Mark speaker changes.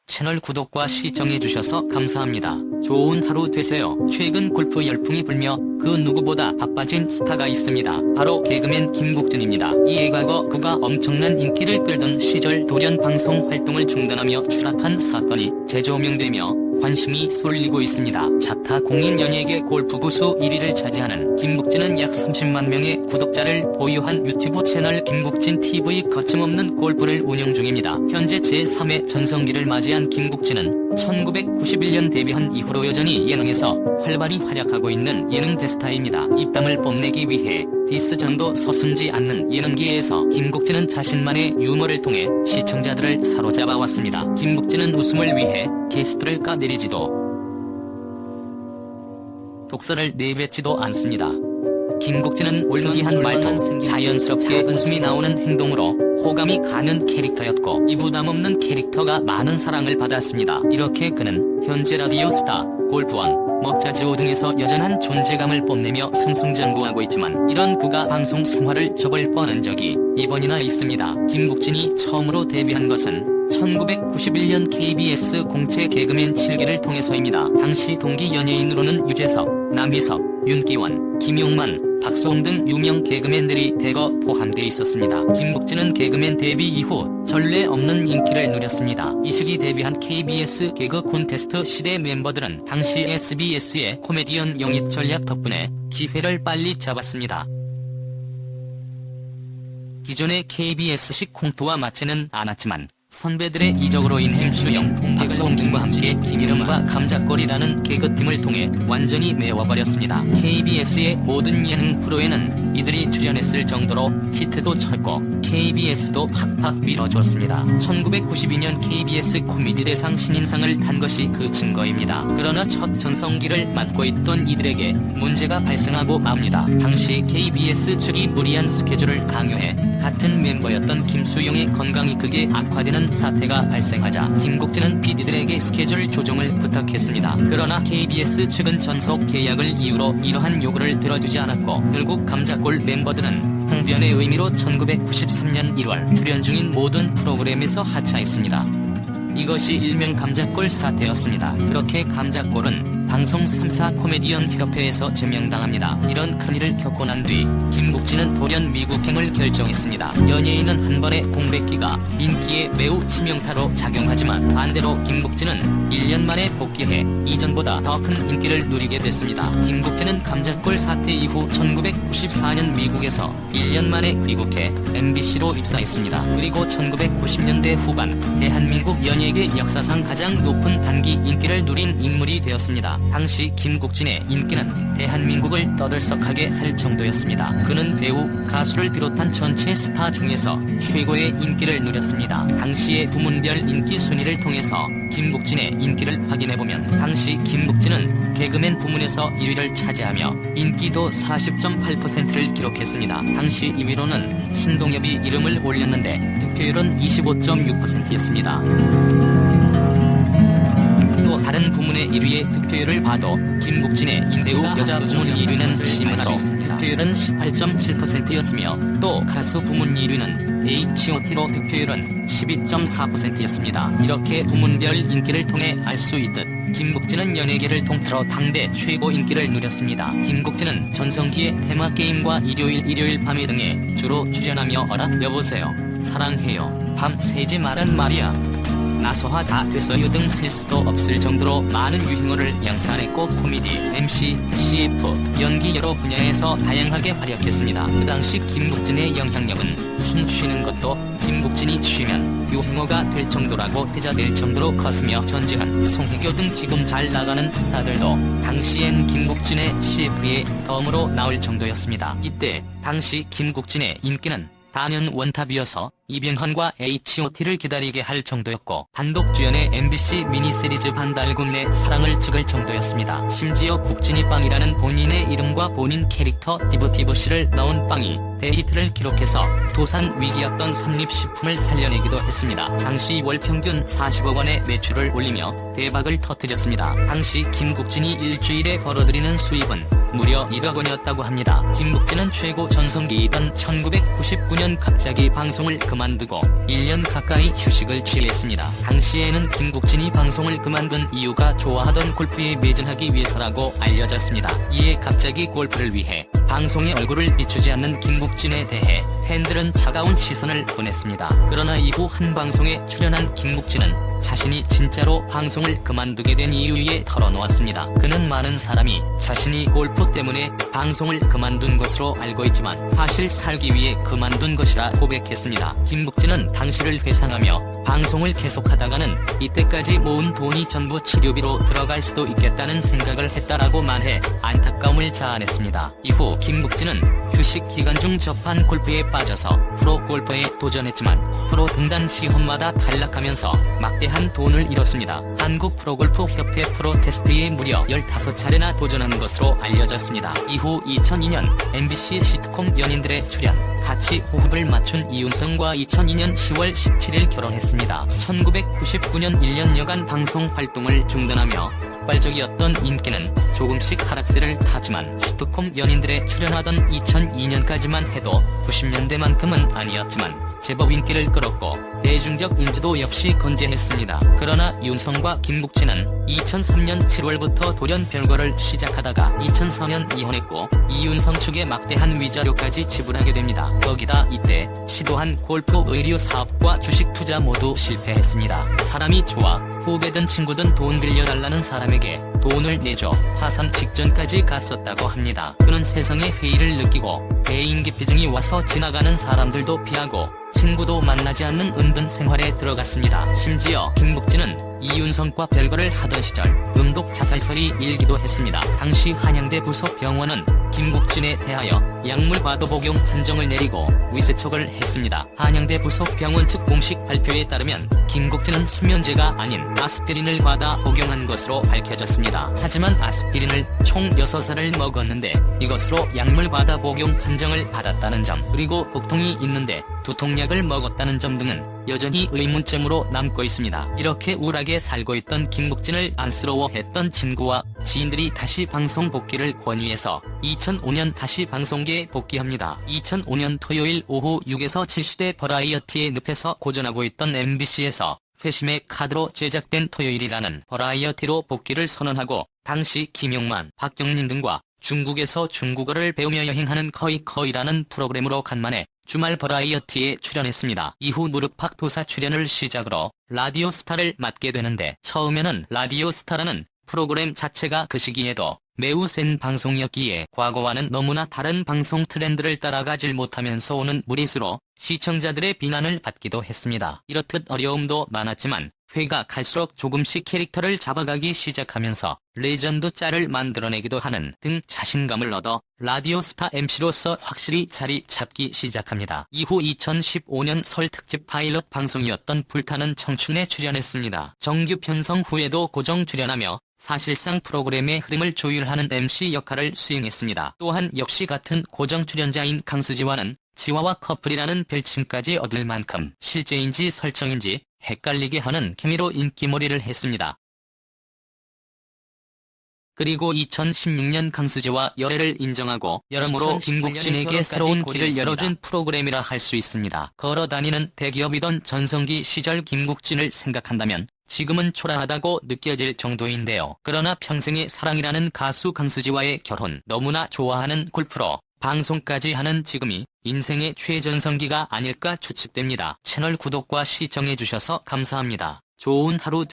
Speaker 1: 채널 구독과 시청해주셔서 감사합니다. 좋은 하루 되세요. 최근 골프 열풍이 불며 그 누구보다 바빠진 스타가 있습니다. 바로 개그맨 김국진입니다. 이에 과거 그가 엄청난 인기를 끌던 시절 돌연 방송 활동을 중단하며 추락한 사건이 재조명되며 관심이 쏠리고 있습니다. 자타 공인 연예계 골프 고수 1위를 차지하는 김국진은 약 30만 명의 구독자를 보유한 유튜브 채널 김국진 TV 거침없는 골프를 운영 중입니다. 현재 제3회 전성기를 맞이한 김국진은 1991년 데뷔한 이후로 여전히 예능에서 활발히 활약하고 있는 예능 대스타입니다. 입담을 뽐내기 위해 디스전도 서슴지 않는 예능계에서 김국진은 자신만의 유머를 통해 시청자들을 사로잡아 왔습니다. 김국진은 웃음을 위해 게스트를 까내리지도 독설을 내뱉지도 않습니다. 김국진은 올드한 말투, 자연스럽게 웃음이 나오는 행동으로 호감이 가는 캐릭터였고 이 부담없는 캐릭터가 많은 사랑을 받았습니다. 이렇게 그는 현재 라디오 스타, 골프왕, 먹자지오 등에서 여전한 존재감을 뽐내며 승승장구하고 있지만 이런 그가 방송 생활을 접을 뻔한 적이 이번이나 있습니다. 김국진이 처음으로 데뷔한 것은 1991년 KBS 공채 개그맨 7기를 통해서입니다. 당시 동기 연예인으로는 유재석, 남희석, 윤기원, 김용만, 박수홍 등 유명 개그맨들이 대거 포함돼 있었습니다. 김국진은 개그맨 데뷔 이후 전례 없는 인기를 누렸습니다. 이 시기 데뷔한 KBS 개그 콘테스트 시대 멤버들은 당시 SBS의 코미디언 영입 전략 덕분에 기회를 빨리 잡았습니다. 기존의 KBS식 콩투와 맞지는 않았지만 선배들의 이적으로 인해 김수영, 박수홍 등과 함께 김이름과 감자골이라는 개그팀을 통해 완전히 메워버렸습니다. KBS의 모든 예능 프로에는 이들이 출연했을 정도로 히트도 쳤고 KBS도 팍팍 밀어줬습니다. 1992년 KBS 코미디 대상 신인상을 탄 것이 그 증거입니다. 그러나 첫 전성기를 맡고 있던 이들에게 문제가 발생하고 맙니다. 당시 KBS 측이 무리한 스케줄을 강요해 같은 멤버였던 김수영의 건강이 크게 악화되는 사태가 발생하자 김국진은 PD들에게 스케줄 조정을 부탁했습니다. 그러나 KBS 측은 전속 계약을 이유로 이러한 요구를 들어주지 않았고 결국 감자골 멤버들은 항변의 의미로 1993년 1월 출연 중인 모든 프로그램에서 하차했습니다. 이것이 일명 감자골 사태였습니다. 그렇게 감자골은 방송 3사 코미디언 협회에서 제명당합니다. 이런 큰일을 겪고 난 뒤 김국진은 돌연 미국행을 결정했습니다. 연예인은 한 번의 공백기가 인기에 매우 치명타로 작용하지만 반대로 김국진은 1년 만에 복귀해 이전보다 더 큰 인기를 누리게 됐습니다. 김국진은 감자골 사태 이후 1994년 미국에서 1년 만에 귀국해 MBC로 입사했습니다. 그리고 1990년대 후반 대한민국 연예계 역사상 가장 높은 단기 인기를 누린 인물이 되었습니다. 당시 김국진의 인기는 대한민국을 떠들썩하게 할 정도였습니다. 그는 배우, 가수를 비롯한 전체 스타 중에서 최고의 인기를 누렸습니다. 당시의 부문별 인기 순위를 통해서 김국진의 인기를 확인해보면 당시 김국진은 개그맨 부문에서 1위를 차지하며 인기도 40.8%를 기록했습니다. 당시 2위로는 신동엽이 이름을 올렸는데 득표율은 25.6%였습니다. 또 다른 부문의 1위의 득표율을 봐도 김국진의 인배우 여자 부문 1위는 심하로 득표율은 18.7%였으며 또 가수 부문 1위는 H.O.T로 득표율은 12.4%였습니다. 이렇게 부문별 인기를 통해 알 수 있듯 김국진은 연예계를 통틀어 당대 최고 인기를 누렸습니다. 김국진은 전성기의 테마게임과 일요일 밤에 등에 주로 출연하며 어라 여보세요 사랑해요 밤 새지 마란 말이야 나소화 다 됐어요 등 셀 수도 없을 정도로 많은 유행어를 양산했고 코미디, MC, CF, 연기 여러 분야에서 다양하게 활약했습니다. 그 당시 김국진의 영향력은 숨 쉬는 것도 김국진이 쉬면 유행어가 될 정도라고 회자될 정도로 컸으며 전지현, 송혜교 등 지금 잘 나가는 스타들도 당시엔 김국진의 CF에 덤으로 나올 정도였습니다. 이때 당시 김국진의 인기는 단연 원탑이어서 이병헌과 H.O.T를 기다리게 할 정도였고 단독 주연의 MBC 미니시리즈 반달곰 내 사랑을 찍을 정도였습니다. 심지어 국진이 빵이라는 본인의 이름과 본인 캐릭터 디브씨를 넣은 빵이 대히트를 기록해서 도산 위기였던 삼립식품을 살려내기도 했습니다. 당시 월 평균 40억 원의 매출을 올리며 대박을 터뜨렸습니다. 당시 김국진이 일주일에 벌어들이는 수입은 무려 1억 원이었다고 합니다. 김국진은 최고 전성기이던 1999년 갑자기 방송을 그만두고 1년 가까이 휴식을 취했습니다. 당시에는 김국진이 방송을 그만둔 이유가 좋아하던 골프에 매진하기 위해서라고 알려졌습니다. 이에 갑자기 골프를 위해 방송에 얼굴을 비추지 않는 김국진에 대해 팬들은 차가운 시선을 보냈습니다. 그러나 이후 한 방송에 출연한 김국진은 자신이 진짜로 방송을 그만두게 된 이유에 털어놓았습니다. 그는 많은 사람이 자신이 골프 때문에 방송을 그만둔 것으로 알고 있지만 사실 살기 위해 그만둔 것이라 고백했습니다. 김국진은 당시를 회상하며 방송을 계속하다가는 이때까지 모은 돈이 전부 치료비로 들어갈 수도 있겠다는 생각을 했다라고 말해 안타까움을 자아냈습니다. 이후 김국진은 휴식 기간 중 접한 골프에 빠져서 프로 골퍼에 도전했지만 프로 등단 시험마다 탈락하면서 막대한 돈을 잃었습니다. 한국 프로골프 협회 프로 테스트에 무려 15차례나 도전한 것으로 알려졌습니다. 이후 2002년 MBC 시트콤 연인들의 출연, 같이 호흡을 맞춘 이윤성과 2002년 10월 17일 결혼했습니다. 1999년 1년여간 방송 활동을 중단하며 폭발적이었던 인기는 조금씩 하락세를 타지만 시트콤 연인들에 출연하던 2002년까지만 해도 90년대만큼은 아니었지만 제법 인기를 끌었고 대중적 인지도 역시 건재했습니다. 그러나 윤성과 김국진은 2003년 7월부터 돌연 별거를 시작하다가 2004년 이혼했고 이윤성 측에 막대한 위자료까지 지불하게 됩니다. 거기다 이때 시도한 골프 의류 사업과 주식 투자 모두 실패했습니다. 사람이 좋아 후배든 친구든 돈 빌려달라는 사람에게 돈을 내줘 파산 직전까지 갔었다고 합니다. 그는 세상의 회의를 느끼고 대인기피증이 와서 지나가는 사람들도 피하고 친구도 만나지 않는 은둔 생활에 들어갔습니다. 심지어 김국진은 이윤성과 별거를 하던 시절 음독 자살설이 일기도 했습니다. 당시 한양대 부속병원은 김국진에 대하여 약물 과도 복용 판정을 내리고 위세척을 했습니다. 한양대 부속병원 측 공식 발표에 따르면 김국진은 수면제가 아닌 아스피린을 과다 복용한 것으로 밝혀졌습니다. 하지만 아스피린을 총 6알을 먹었는데 이것으로 약물 과다 복용 판정을 받았다는 점, 그리고 복통이 있는데 두통약을 먹었다는 점 등은 여전히 의문점으로 남고 있습니다. 이렇게 우울하게 살고 있던 김국진을 안쓰러워했던 친구와 지인들이 다시 방송 복귀를 권유해서 2005년 다시 방송계에 복귀합니다. 2005년 토요일 오후 6에서 7시대 버라이어티의 늪에서 고전하고 있던 MBC에서 회심의 카드로 제작된 토요일이라는 버라이어티로 복귀를 선언하고 당시 김용만, 박경린 등과 중국에서 중국어를 배우며 여행하는 커이커이라는 프로그램으로 간만에 주말 버라이어티에 출연했습니다. 이후 무릎팍 도사 출연을 시작으로 라디오 스타를 맡게 되는데 처음에는 라디오 스타라는 프로그램 자체가 그 시기에도 매우 센 방송이었기에 과거와는 너무나 다른 방송 트렌드를 따라가질 못하면서 오는 무리수로 시청자들의 비난을 받기도 했습니다. 이렇듯 어려움도 많았지만 회가 갈수록 조금씩 캐릭터를 잡아가기 시작하면서 레전드 짤을 만들어내기도 하는 등 자신감을 얻어 라디오 스타 MC로서 확실히 자리 잡기 시작합니다. 이후 2015년 설 특집 파일럿 방송이었던 불타는 청춘에 출연했습니다. 정규 편성 후에도 고정 출연하며 사실상 프로그램의 흐름을 조율하는 MC 역할을 수행했습니다. 또한 역시 같은 고정 출연자인 강수지와는 지화와 커플이라는 별칭까지 얻을 만큼 실제인지 설정인지 헷갈리게 하는 케미로 인기몰이를 했습니다. 그리고 2016년 강수지와 열애를 인정하고 여러모로 김국진에게 새로운 길을 열어준 프로그램이라 할 수 있습니다. 걸어다니는 대기업이던 전성기 시절 김국진을 생각한다면 지금은 초라하다고 느껴질 정도인데요. 그러나 평생의 사랑이라는 가수 강수지와의 결혼, 너무나 좋아하는 골프로 방송까지 하는 지금이 인생의 최전성기가 아닐까 추측됩니다. 채널 구독과 시청해주셔서 감사합니다. 좋은 하루